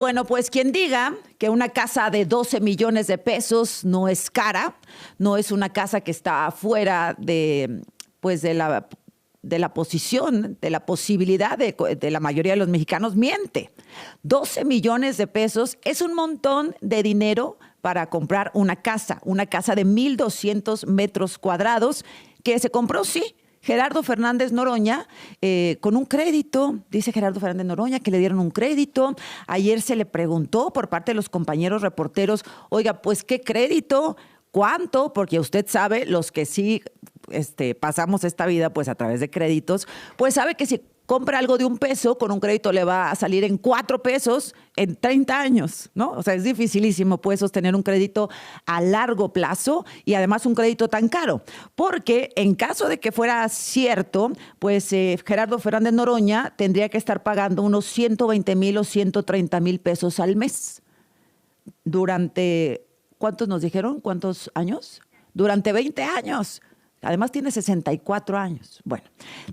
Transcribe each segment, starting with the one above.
Bueno, pues quien diga que una casa de 12 millones de pesos no es cara, no es una casa que está fuera de, pues de la posición, de la posibilidad de la mayoría de los mexicanos, miente. 12 millones de pesos es un montón de dinero para comprar una casa de 1,200 metros cuadrados que se compró, sí, Gerardo Fernández Noroña, con un crédito. Dice Gerardo Fernández Noroña que le dieron un crédito. Ayer se le preguntó por parte de los compañeros reporteros, oiga, pues, ¿qué crédito? ¿Cuánto? Porque usted sabe, los que sí pasamos esta vida pues a través de créditos, pues sabe que si compra algo de $1, con un crédito le va a salir en $4 en 30 años, ¿no? O sea, es dificilísimo pues sostener un crédito a largo plazo y además un crédito tan caro. Porque en caso de que fuera cierto, pues Gerardo Fernández Noroña tendría que estar pagando unos 120,000 o 130,000 pesos al mes durante, ¿cuántos nos dijeron? ¿Cuántos años? Durante 20 años. Además tiene 64 años. Bueno,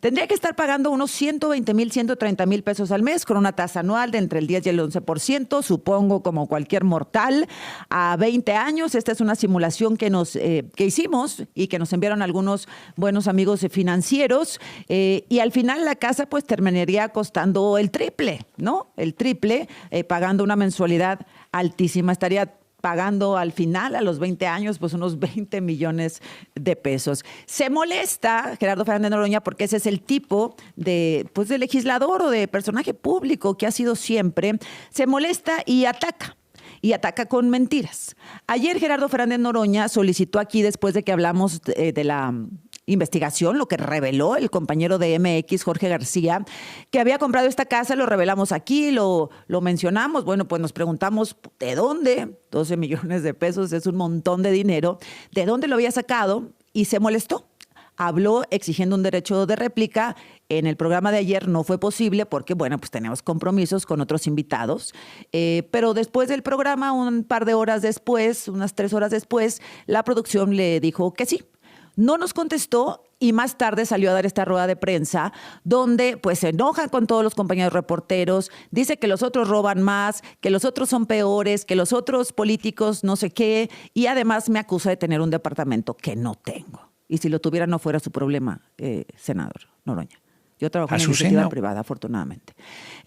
tendría que estar pagando unos 120,000, 130,000 pesos al mes con una tasa anual de entre el 10 y el 11%, supongo como cualquier mortal, a 20 años. Esta es una simulación que hicimos y que nos enviaron algunos buenos amigos financieros, y al final la casa pues terminaría costando el triple, ¿no? El triple, pagando una mensualidad altísima. Estaría pagando al final, a los 20 años, pues unos 20 millones de pesos. Se molesta Gerardo Fernández Noroña porque ese es el tipo pues, de legislador o de personaje público que ha sido siempre. Se molesta y ataca con mentiras. Ayer Gerardo Fernández Noroña solicitó aquí, después de que hablamos de la investigación, lo que reveló el compañero de MX, Jorge García, que había comprado esta casa. Lo revelamos aquí, lo mencionamos. Bueno, pues nos preguntamos, ¿de dónde? 12 millones de pesos es un montón de dinero. ¿De dónde lo había sacado? Y se molestó. Habló exigiendo un derecho de réplica. En el programa de ayer no fue posible porque, bueno, pues tenemos compromisos con otros invitados. Pero después del programa, un par de horas después, unas 3 horas después, la producción le dijo que sí. No nos contestó y más tarde salió a dar esta rueda de prensa donde pues se enoja con todos los compañeros reporteros, dice que los otros roban más, que los otros son peores, que los otros políticos no sé qué, y además me acusa de tener un departamento que no tengo. Y si lo tuviera no fuera su problema, senador Noroña. Yo trabajo en iniciativa privada, afortunadamente.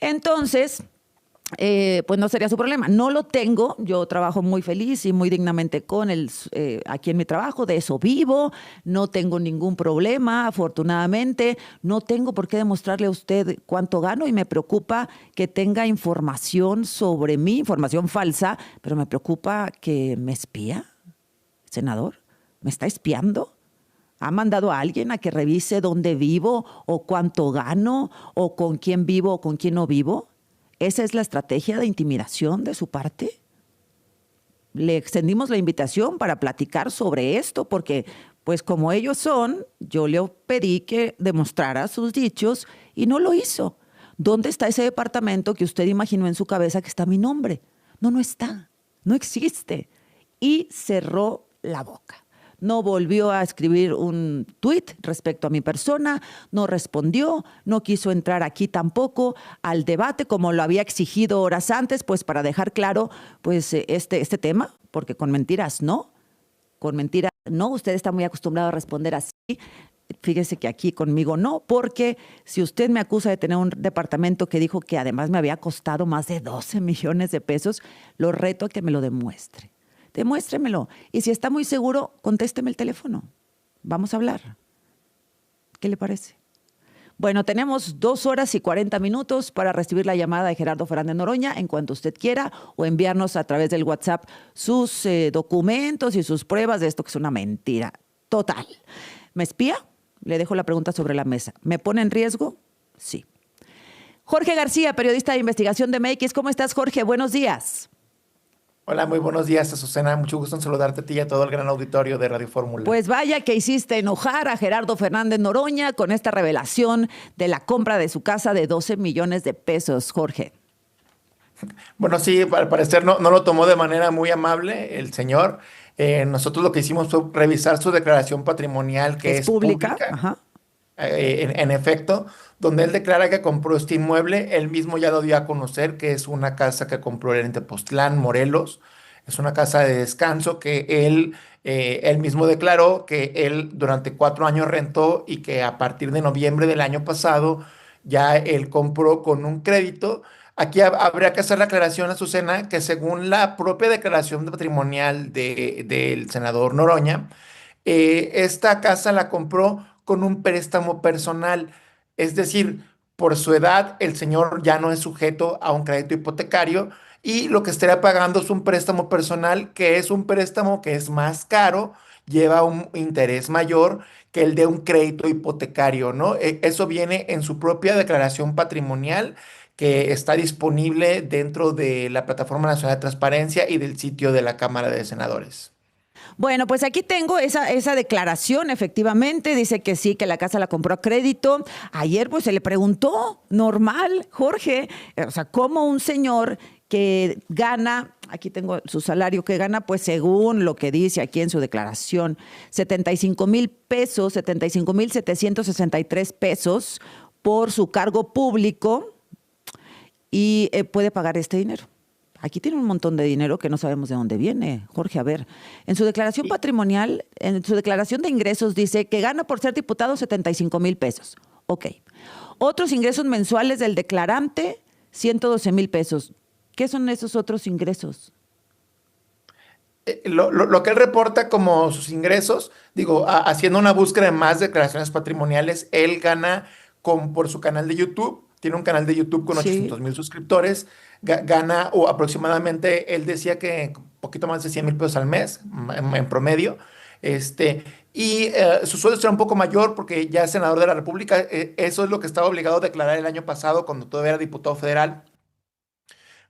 Entonces, pues no sería su problema. No lo tengo. Yo trabajo muy feliz y muy dignamente con aquí en mi trabajo. De eso vivo. No tengo ningún problema, afortunadamente. No tengo por qué demostrarle a usted cuánto gano y me preocupa que tenga información sobre mí, información falsa, pero me preocupa que me espía, senador. ¿Me está espiando? ¿Ha mandado a alguien a que revise dónde vivo o cuánto gano o con quién vivo o con quién no vivo? ¿Esa es la estrategia de intimidación de su parte? Le extendimos la invitación para platicar sobre esto porque, pues como ellos son, yo le pedí que demostrara sus dichos y no lo hizo. ¿Dónde está ese departamento que usted imaginó en su cabeza que está mi nombre? No, no está, no existe. Y cerró la boca. No volvió a escribir un tuit respecto a mi persona, no respondió, no quiso entrar aquí tampoco al debate como lo había exigido horas antes, pues para dejar claro pues este tema, porque con mentiras no, usted está muy acostumbrado a responder así. Fíjese que aquí conmigo no, porque si usted me acusa de tener un departamento que dijo que además me había costado más de 12 millones de pesos, lo reto a que me lo demuestre. Demuéstremelo. Y si está muy seguro, contésteme el teléfono. Vamos a hablar. ¿Qué le parece? Bueno, tenemos 2 horas y 40 minutos para recibir la llamada de Gerardo Fernández Noroña en cuanto usted quiera o enviarnos a través del WhatsApp sus documentos y sus pruebas de esto que es una mentira total. ¿Me espía? Le dejo la pregunta sobre la mesa. ¿Me pone en riesgo? Sí. Jorge García, periodista de investigación de MX. ¿Cómo estás, Jorge? Buenos días. Hola, muy buenos días, Azucena. Mucho gusto en saludarte a ti y a todo el gran auditorio de Radio Fórmula. Pues vaya que hiciste enojar a Gerardo Fernández Noroña con esta revelación de la compra de su casa de 12 millones de pesos, Jorge. Bueno, sí, al parecer no lo tomó de manera muy amable el señor. Nosotros lo que hicimos fue revisar su declaración patrimonial, que es pública. pública. Ajá. en efecto, donde él declara que compró este inmueble. Él mismo ya lo dio a conocer, que es una casa que compró en Tepoztlán, Morelos. Es una casa de descanso que él mismo declaró que él durante 4 años rentó y que a partir de noviembre del año pasado ya él compró con un crédito. Aquí habría que hacer la aclaración, Azucena, que según la propia declaración patrimonial del senador Noroña, esta casa la compró con un préstamo personal, es decir, por su edad el señor ya no es sujeto a un crédito hipotecario y lo que estaría pagando es un préstamo personal, que es un préstamo que es más caro, lleva un interés mayor que el de un crédito hipotecario, ¿no? Eso viene en su propia declaración patrimonial, que está disponible dentro de la Plataforma Nacional de Transparencia y del sitio de la Cámara de Senadores. Bueno, pues aquí tengo esa declaración, efectivamente, dice que sí, que la casa la compró a crédito. Ayer pues se le preguntó, normal, Jorge, o sea, ¿cómo un señor que gana, aquí tengo su salario que gana, pues según lo que dice aquí en su declaración, 75,000 pesos, 75,763 pesos por su cargo público y puede pagar este dinero? Aquí tiene un montón de dinero que no sabemos de dónde viene, Jorge. A ver, en su declaración patrimonial, en su declaración de ingresos dice que gana por ser diputado 75,000 pesos. Ok. Otros ingresos mensuales del declarante, 112,000 pesos. ¿Qué son esos otros ingresos? Lo que él reporta como sus ingresos, digo, haciendo una búsqueda de más declaraciones patrimoniales, él gana por su canal de YouTube. Tiene un canal de YouTube con Sí. 800,000 suscriptores. Gana, o aproximadamente, él decía que un poquito más de 100,000 pesos al mes, en promedio. Este, su sueldo será un poco mayor porque ya es senador de la República. Eso es lo que estaba obligado a declarar el año pasado cuando todavía era diputado federal.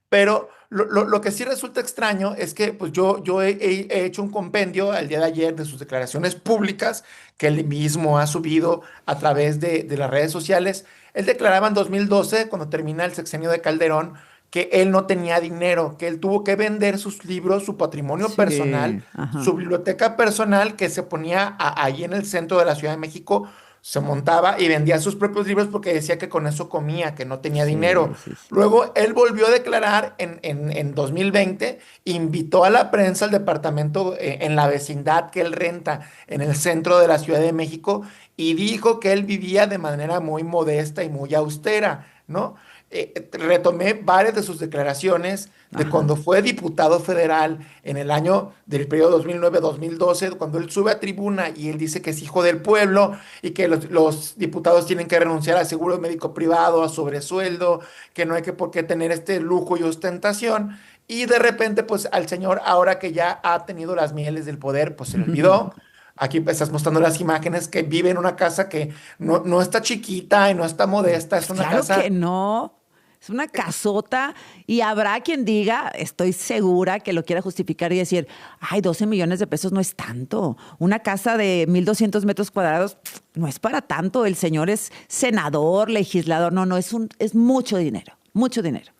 Pero lo que sí resulta extraño es que pues yo he hecho un compendio al día de ayer de sus declaraciones públicas que él mismo ha subido a través de las redes sociales. Él declaraba en 2012, cuando termina el sexenio de Calderón, que él no tenía dinero, que él tuvo que vender sus libros, su patrimonio personal, Sí, ajá. su biblioteca personal, que se ponía ahí en el centro de la Ciudad de México, se montaba y vendía sus propios libros porque decía que con eso comía, que no tenía dinero. Sí, sí, sí. Luego él volvió a declarar en 2020, invitó a la prensa al departamento en la vecindad que él renta en el centro de la Ciudad de México y dijo que él vivía de manera muy modesta y muy austera, ¿no? Retomé varias de sus declaraciones de Ajá. cuando fue diputado federal en el año del periodo 2009-2012, cuando él sube a tribuna y él dice que es hijo del pueblo y que los diputados tienen que renunciar al seguro médico privado, a sobresueldo, que no hay que por qué tener este lujo y ostentación. Y de repente, pues al señor, ahora que ya ha tenido las mieles del poder, pues se le olvidó. Aquí estás mostrando las imágenes, que vive en una casa que no está chiquita y no está modesta, es Pues una claro casa. que no. Es una casota y habrá quien diga, estoy segura que lo quiera justificar y decir, ay, 12 millones de pesos no es tanto. Una casa de 1,200 metros cuadrados no es para tanto. El señor es senador, legislador. No, no, es mucho dinero, mucho dinero.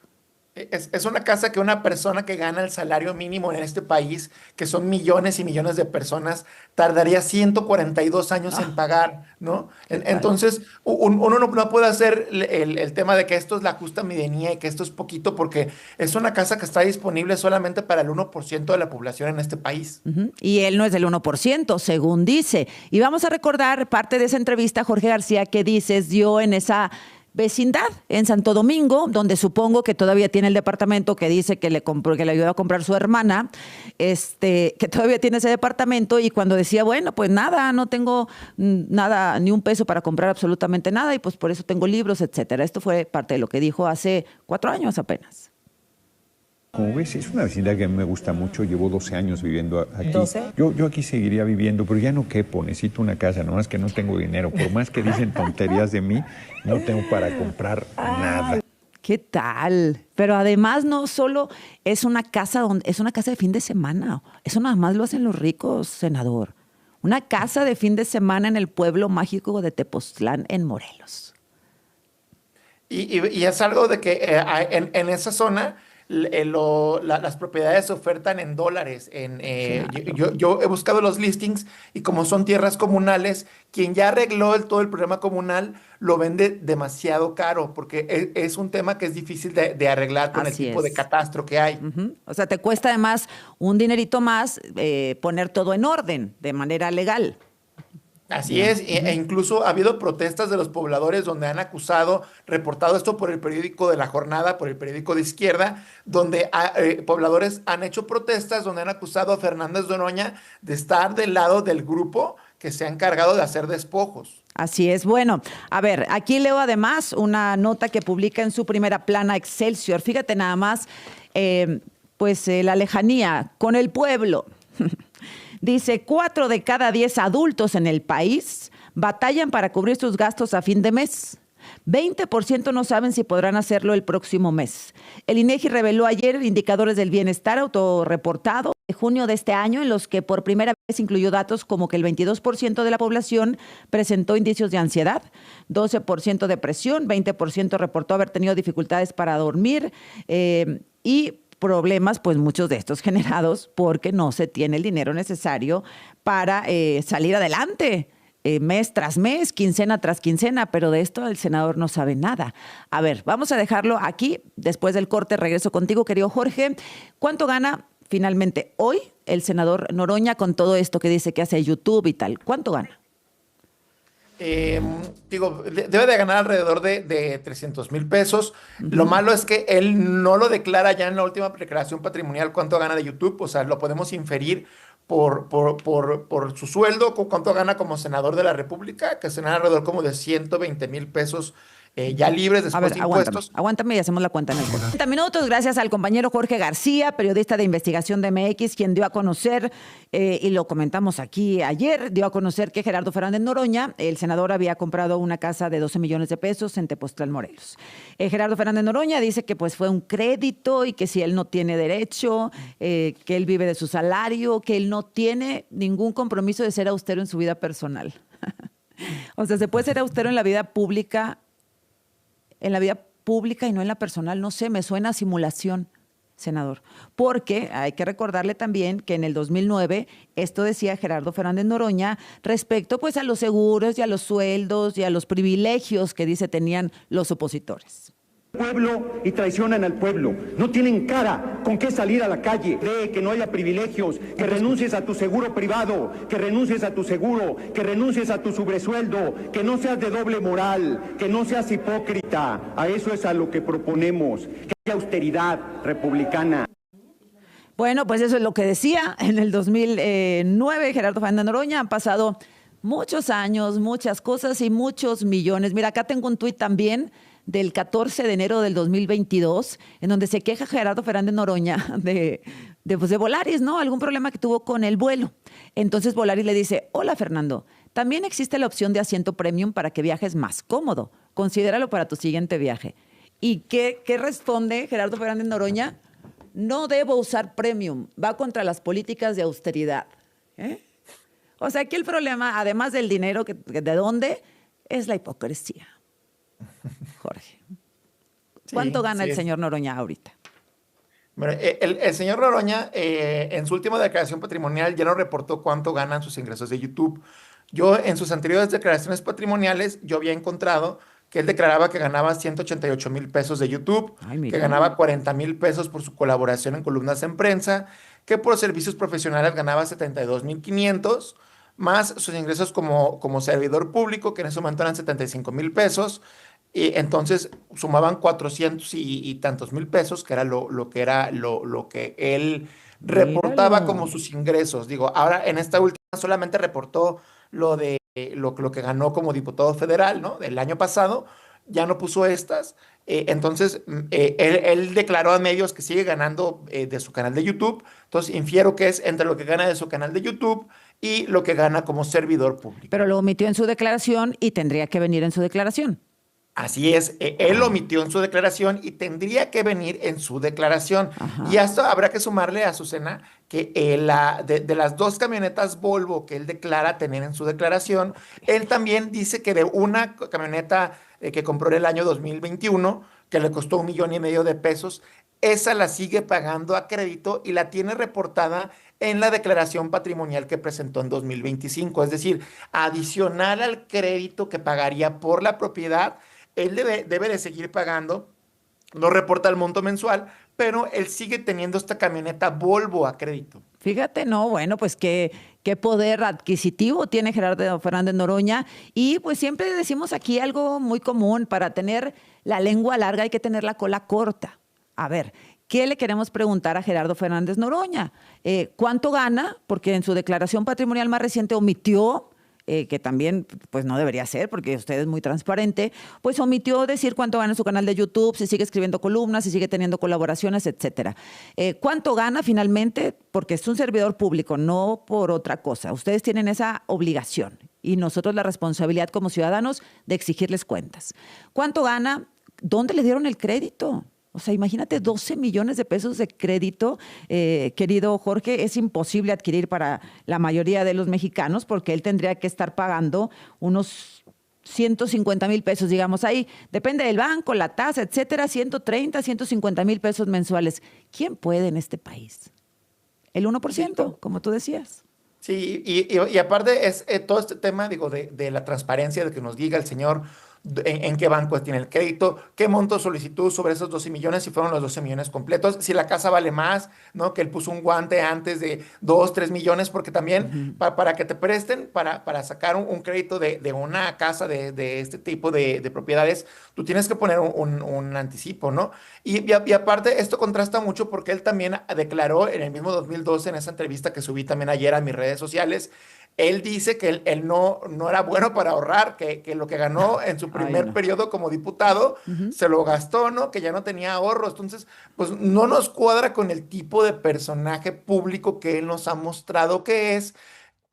Es una casa que una persona que gana el salario mínimo en este país, que son millones y millones de personas, tardaría 142 años en Ah, pagar, ¿no? ¿qué tal? Entonces, uno no puede hacer el tema de que esto es la justa medianía y que esto es poquito, porque es una casa que está disponible solamente para el 1% de la población en este país. Ujú. Y él no es del 1%, según dice. Y vamos a recordar parte de esa entrevista, Jorge García, que dices dio en esa vecindad, en Santo Domingo, donde supongo que todavía tiene el departamento que dice que le compró, que le ayudó a comprar su hermana, que todavía tiene ese departamento y cuando decía, bueno, pues nada, no tengo nada, ni un peso para comprar absolutamente nada y pues por eso tengo libros, etcétera. Esto fue parte de lo que dijo hace 4 años apenas. Como ves, es una vecindad que a mí me gusta mucho. Llevo 12 años viviendo aquí. ¿12? Yo aquí seguiría viviendo, pero ya no quepo. Necesito una casa, nomás que no tengo dinero. Por más que dicen tonterías de mí, no tengo para comprar nada. ¿Qué tal? Pero además no solo es una casa es una casa de fin de semana. Eso nada más lo hacen los ricos, senador. Una casa de fin de semana en el pueblo mágico de Tepoztlán, en Morelos. Y es algo de que en esa zona las propiedades se ofertan en dólares. Claro. Yo he buscado los listings y como son tierras comunales, quien ya arregló todo el problema comunal lo vende demasiado caro porque es un tema que es difícil de arreglar con el Así tipo de es. catastro que hay. Ujú. O sea, te cuesta además un dinerito más poner todo en orden de manera legal. Así Digamos. es, e incluso ha habido protestas de los pobladores donde han acusado, reportado esto por el periódico de La Jornada, por el periódico de izquierda, donde pobladores han hecho protestas donde han acusado a Fernández de Noroña de estar del lado del grupo que se ha encargado de hacer despojos. Así es. Bueno, a ver, aquí leo además una nota que publica en su primera plana Excelsior. Fíjate nada más, la lejanía con el pueblo. Dice, 4 de cada 10 adultos en el país batallan para cubrir sus gastos a fin de mes. 20% no saben si podrán hacerlo el próximo mes. El INEGI reveló ayer indicadores del bienestar autorreportado de junio de este año, en los que por primera vez incluyó datos como que el 22% de la población presentó indicios de ansiedad, 12% depresión, 20% reportó haber tenido dificultades para dormir y problemas, pues muchos de estos generados porque no se tiene el dinero necesario para salir adelante. Mes tras mes, quincena tras quincena, pero de esto el senador no sabe nada. A ver, vamos a dejarlo aquí. Después del corte regreso contigo, querido Jorge. ¿Cuánto gana finalmente hoy el senador Noroña con todo esto que dice que hace YouTube y tal? ¿Cuánto gana? Debe de ganar alrededor de 300,000 pesos. Lo malo es que él no lo declara ya en la última declaración patrimonial cuánto gana de YouTube, o sea, lo podemos inferir por su sueldo, cuánto gana como senador de la República, que se gana alrededor como de 120,000 pesos ya libres A después ver, de aguántame, impuestos. aguántame y hacemos la cuenta en el corte. 30 minutos, gracias al compañero Jorge García, periodista de investigación de MX, quien dio a conocer, y lo comentamos aquí ayer, dio a conocer que Gerardo Fernández Noroña, el senador, había comprado una casa de 12 millones de pesos en Tepoztlán, Morelos. Gerardo Fernández Noroña dice que pues fue un crédito y que si él no tiene derecho, que él vive de su salario, que él no tiene ningún compromiso de ser austero en su vida personal. O sea, se puede ser austero en la vida pública y no en la personal. No sé, me suena a simulación, senador. Porque hay que recordarle también que en el 2009 esto decía Gerardo Fernández Noroña respecto pues a los seguros y a los sueldos y a los privilegios que dice tenían los opositores. Pueblo y traicionan al pueblo. No tienen cara con qué salir a la calle. De que no haya privilegios, que renuncies a tu seguro privado, que renuncies a tu seguro, que renuncies a tu sobresueldo, que no seas de doble moral, que no seas hipócrita. A eso es a lo que proponemos, que haya austeridad republicana. Bueno, pues eso es lo que decía en el 2009 Gerardo Fernández Noroña. Han pasado muchos años, muchas cosas y muchos millones. Mira, acá tengo un tuit también del 14 de enero del 2022, en donde se queja Gerardo Fernández Noroña de Volaris, ¿no? Algún problema que tuvo con el vuelo. Entonces Volaris le dice, hola Fernando, también existe la opción de asiento premium para que viajes más cómodo. Considéralo para tu siguiente viaje. ¿Y qué responde Gerardo Fernández Noroña? No debo usar premium, va contra las políticas de austeridad. O sea, aquí el problema, además del dinero, ¿de dónde? Es la hipocresía. Jorge, ¿cuánto gana el señor Noroña ahorita? Bueno, el señor Noroña en su última declaración patrimonial ya no reportó cuánto ganan sus ingresos de YouTube. Yo en sus anteriores declaraciones patrimoniales yo había encontrado que él declaraba que ganaba 188,000 pesos de YouTube, que ganaba 40,000 pesos por su colaboración en columnas en prensa, que por servicios profesionales ganaba 72,500, más sus ingresos como servidor público, que en ese momento eran 75,000 pesos. Y entonces sumaban 400 y tantos mil pesos, que era lo que él reportaba como sus ingresos. Digo, ahora en esta última solamente reportó lo que ganó como diputado federal, ¿no? Del año pasado, ya no puso estas. Entonces, él declaró a medios que sigue ganando de su canal de YouTube. Entonces, infiero que es entre lo que gana de su canal de YouTube y lo que gana como servidor público. Pero lo omitió en su declaración y tendría que venir en su declaración. Así es, él lo omitió en su declaración y tendría que venir en su declaración. Ajá. Y a esto habrá que sumarle a Azucena que de las 2 camionetas Volvo que él declara tener en su declaración, él también dice que de una camioneta que compró en el año 2021, que le costó 1,5 millones de pesos, esa la sigue pagando a crédito y la tiene reportada en la declaración patrimonial que presentó en 2025. Es decir, adicional al crédito que pagaría por la propiedad, él debe de seguir pagando. No reporta el monto mensual, pero él sigue teniendo esta camioneta Volvo a crédito. Fíjate, no, bueno, pues qué poder adquisitivo tiene Gerardo Fernández Noroña. Y pues siempre decimos aquí algo muy común: para tener la lengua larga hay que tener la cola corta. A ver, ¿qué le queremos preguntar a Gerardo Fernández Noroña? ¿Cuánto gana? Porque en su declaración patrimonial más reciente omitió, que también pues no debería ser, porque usted es muy transparente, pues omitió decir cuánto gana en su canal de YouTube, si sigue escribiendo columnas, si sigue teniendo colaboraciones, etcétera. ¿Cuánto gana finalmente? Porque es un servidor público, no por otra cosa. Ustedes tienen esa obligación y nosotros la responsabilidad como ciudadanos de exigirles cuentas. ¿Cuánto gana? ¿Dónde le dieron el crédito? O sea, imagínate 12 millones de pesos de crédito, querido Jorge, es imposible adquirir para la mayoría de los mexicanos, porque él tendría que estar pagando unos 150,000 pesos, digamos ahí. Depende del banco, la tasa, etcétera, 130, 150,000 pesos mensuales. ¿Quién puede en este país? El 1%, como tú decías. Sí, y aparte es todo este tema, digo, de la transparencia, de que nos diga el señor en qué banco tiene el crédito, qué monto solicitó sobre esos 12 millones, si fueron los 12 millones completos, si la casa vale más, ¿no? Que él puso un guante antes de 2, 3 millones, porque también para que te presten, para sacar un crédito de una casa de este tipo de propiedades, tú tienes que poner un anticipo, ¿no? Y aparte, esto contrasta mucho porque él también declaró en el mismo 2012, en esa entrevista que subí también ayer a mis redes sociales. Él dice que él no era bueno para ahorrar, que lo que ganó en su primer periodo como diputado se lo gastó, ¿no? Que ya no tenía ahorros. Entonces, pues no nos cuadra con el tipo de personaje público que él nos ha mostrado que es.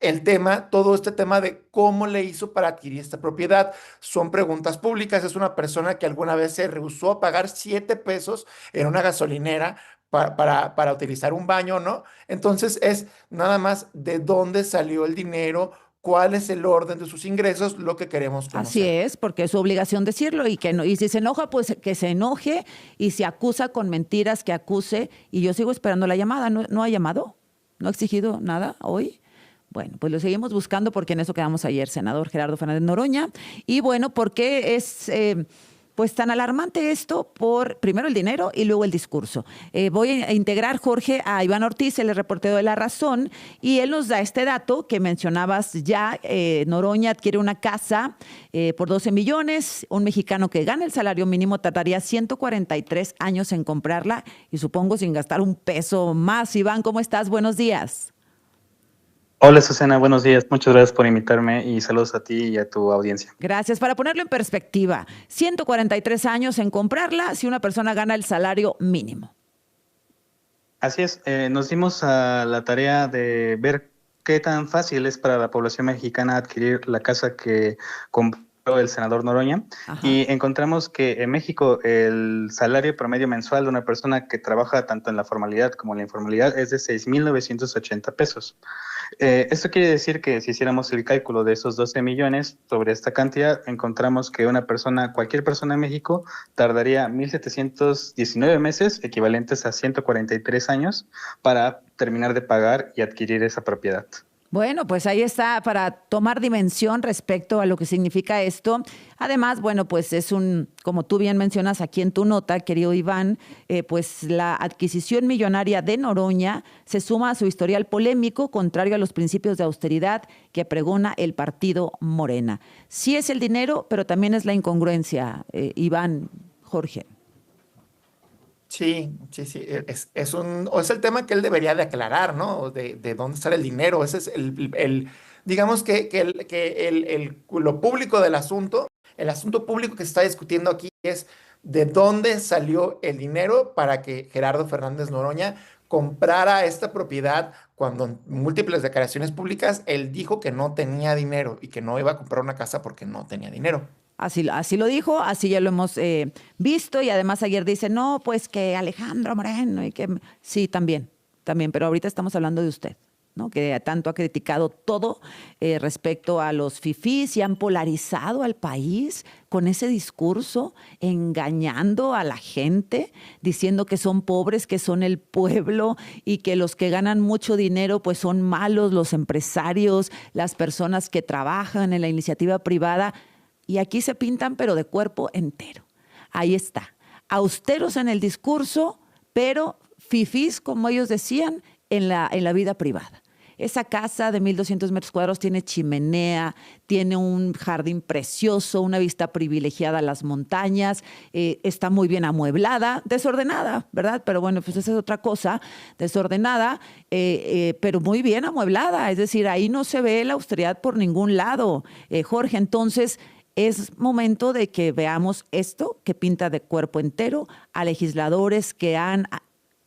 El tema, todo este tema de cómo le hizo para adquirir esta propiedad, son preguntas públicas. Es una persona que alguna vez se rehusó a pagar 7 pesos en una gasolinera para utilizar un baño, ¿no? Entonces es nada más de dónde salió el dinero, cuál es el orden de sus ingresos, lo que queremos conocer. Así es, porque es su obligación decirlo, y que no, y si se enoja, pues que se enoje, y si acusa con mentiras, que acuse. Y yo sigo esperando la llamada. ¿No ha llamado? ¿No ha exigido nada hoy? Bueno, pues lo seguimos buscando, porque en eso quedamos ayer, senador Gerardo Fernández Noroña. Y bueno, ¿por qué es pues tan alarmante esto? Por primero el dinero y luego el discurso. Voy a integrar, Jorge, a Iván Ortiz, el reportero de La Razón, y él nos da este dato que mencionabas ya. Noroña adquiere una casa por 12 millones. Un mexicano que gana el salario mínimo tardaría 143 años en comprarla, y supongo sin gastar un peso más. Iván, ¿cómo estás? Buenos días. Hola Susana, buenos días. Muchas gracias por invitarme y saludos a ti y a tu audiencia. Gracias. Para ponerlo en perspectiva, 143 años en comprarla si una persona gana el salario mínimo. Así es, nos dimos a la tarea de ver qué tan fácil es para la población mexicana adquirir la casa que compró el senador Noroña. Ajá. Y encontramos que en México el salario promedio mensual de una persona que trabaja tanto en la formalidad como en la informalidad es de 6,980 pesos. Esto quiere decir que si hiciéramos el cálculo de esos 12 millones sobre esta cantidad, encontramos que cualquier persona en México tardaría 1,719 meses, equivalentes a 143 años, para terminar de pagar y adquirir esa propiedad. Bueno, pues ahí está, para tomar dimensión respecto a lo que significa esto. Además, bueno, pues es como tú bien mencionas aquí en tu nota, querido Iván, pues la adquisición millonaria de Noroña se suma a su historial polémico, contrario a los principios de austeridad que pregona el partido Morena. Sí es el dinero, pero también es la incongruencia, Iván, Jorge. Sí. Es el tema que él debería de aclarar, ¿no? De dónde sale el dinero. Ese es digamos lo público del asunto, el asunto público que se está discutiendo aquí es de dónde salió el dinero para que Gerardo Fernández Noroña comprara esta propiedad, cuando en múltiples declaraciones públicas él dijo que no tenía dinero y que no iba a comprar una casa porque no tenía dinero. Así lo dijo, así ya lo hemos visto, y además ayer dice, no, pues que Alejandro Moreno, y que sí, también, pero ahorita estamos hablando de usted, ¿no? Que tanto ha criticado todo respecto a los fifís y han polarizado al país con ese discurso, engañando a la gente, diciendo que son pobres, que son el pueblo y que los que ganan mucho dinero pues son malos, los empresarios, las personas que trabajan en la iniciativa privada. Y aquí se pintan pero de cuerpo entero. Ahí está. Austeros en el discurso, pero fifís, como ellos decían, en la vida privada. Esa casa de 1,200 metros cuadrados tiene chimenea, tiene un jardín precioso, una vista privilegiada a las montañas, está muy bien amueblada, desordenada, ¿verdad? Pero bueno, pues esa es otra cosa, desordenada, pero muy bien amueblada. Es decir, ahí no se ve la austeridad por ningún lado, Jorge. Entonces, es momento de que veamos esto que pinta de cuerpo entero a legisladores que han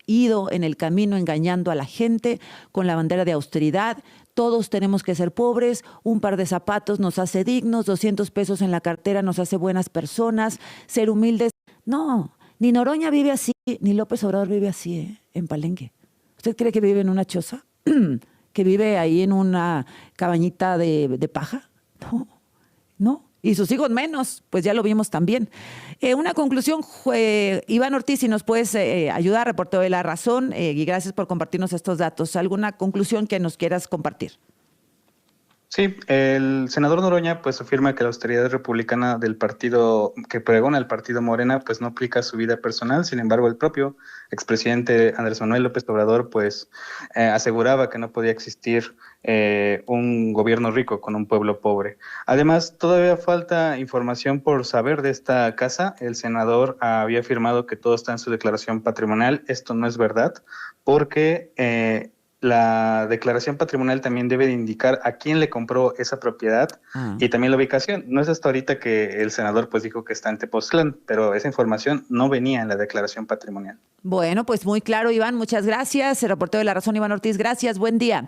ido en el camino engañando a la gente con la bandera de austeridad. Todos tenemos que ser pobres, un par de zapatos nos hace dignos, 200 pesos en la cartera nos hace buenas personas, ser humildes. No, ni Noroña vive así, ni López Obrador vive así, en Palenque. ¿Usted cree que vive en una choza? ¿Que vive ahí en una cabañita de paja? No, no. Y sus hijos menos, pues ya lo vimos también. Una conclusión, Iván Ortiz, si nos puedes ayudar, reportero de La Razón, y gracias por compartirnos estos datos. ¿Alguna conclusión que nos quieras compartir? Sí, el senador Noroña pues afirma que la austeridad republicana del partido que pregona el partido Morena pues no aplica a su vida personal. Sin embargo, el propio expresidente Andrés Manuel López Obrador pues aseguraba que no podía existir un gobierno rico con un pueblo pobre. Además, todavía falta información por saber de esta casa. El senador había afirmado que todo está en su declaración patrimonial. Esto no es verdad, porque la declaración patrimonial también debe de indicar a quién le compró esa propiedad y también la ubicación. No es hasta ahorita que el senador pues dijo que está en Tepoztlán, pero esa información no venía en la declaración patrimonial. Bueno, pues muy claro, Iván, muchas gracias. El reportero de La Razón, Iván Ortiz, gracias, buen día.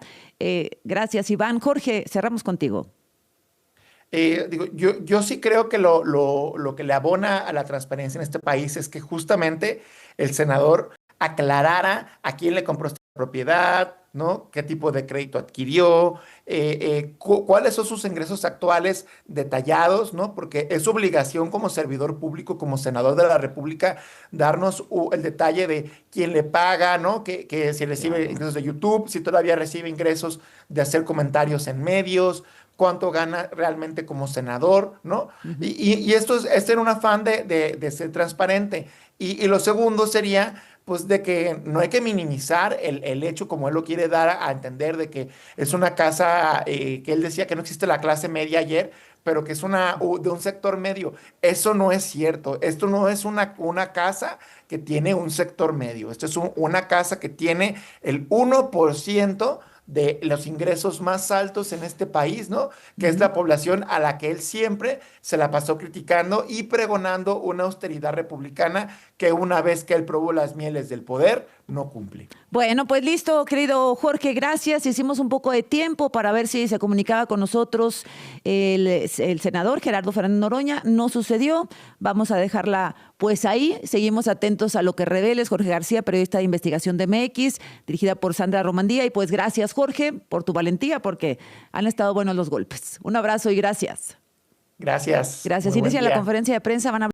Gracias, Iván. Jorge, cerramos contigo. Yo sí creo que lo que le abona a la transparencia en este país es que justamente el senador aclarara a quién le compró esta propiedad, ¿no? ¿Qué tipo de crédito adquirió? ¿Cuáles son sus ingresos actuales detallados, ¿no? Porque es su obligación como servidor público, como senador de la República, darnos el detalle de quién le paga, ¿no? Que si recibe ingresos de YouTube, si todavía recibe ingresos de hacer comentarios en medios, cuánto gana realmente como senador, ¿no? Y esto es en un afán de ser transparente. Y lo segundo sería pues de que no hay que minimizar el hecho como él lo quiere dar a entender de que es una casa que él decía que no existe la clase media ayer, pero que es de un sector medio. Eso no es cierto. Esto no es una casa que tiene un sector medio. Esto es una casa que tiene el 1% de los ingresos más altos en este país, ¿no? Que es la población a la que él siempre se la pasó criticando y pregonando una austeridad republicana que una vez que él probó las mieles del poder, no cumple. Bueno, pues listo, querido Jorge, gracias. Hicimos un poco de tiempo para ver si se comunicaba con nosotros el senador Gerardo Fernández Noroña. No sucedió. Vamos a dejarla pues ahí. Seguimos atentos a lo que reveles. Jorge García, periodista de investigación de MX, dirigida por Sandra Romandía. Y pues gracias, Jorge, por tu valentía, porque han estado buenos los golpes. Un abrazo y gracias. Gracias. Gracias. Inicia la conferencia de prensa. Van a